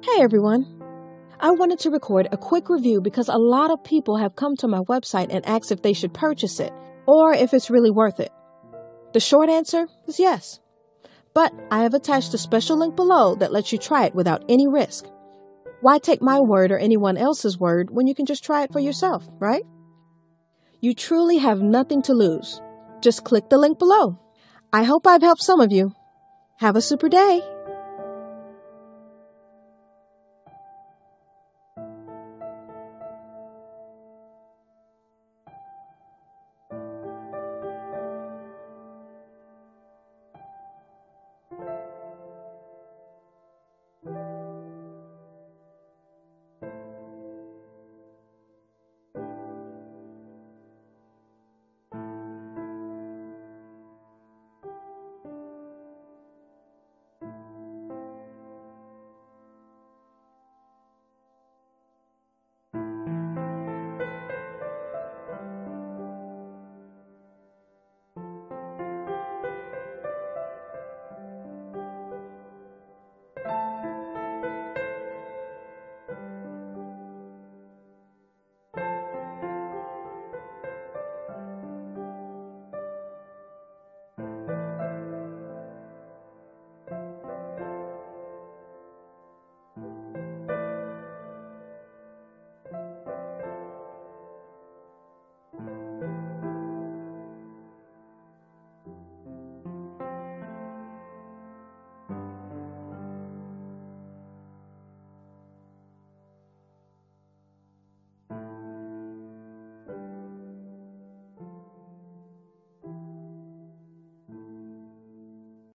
Hey everyone! I wanted to record a quick review because a lot of people have come to my website and asked if they should purchase it or if it's really worth it. The short answer is yes. But I have attached a special link below that lets you try it without any risk. Why take my word or anyone else's word when you can just try it for yourself, right? You truly have nothing to lose. Just click the link below. I hope I've helped some of you. Have a super day!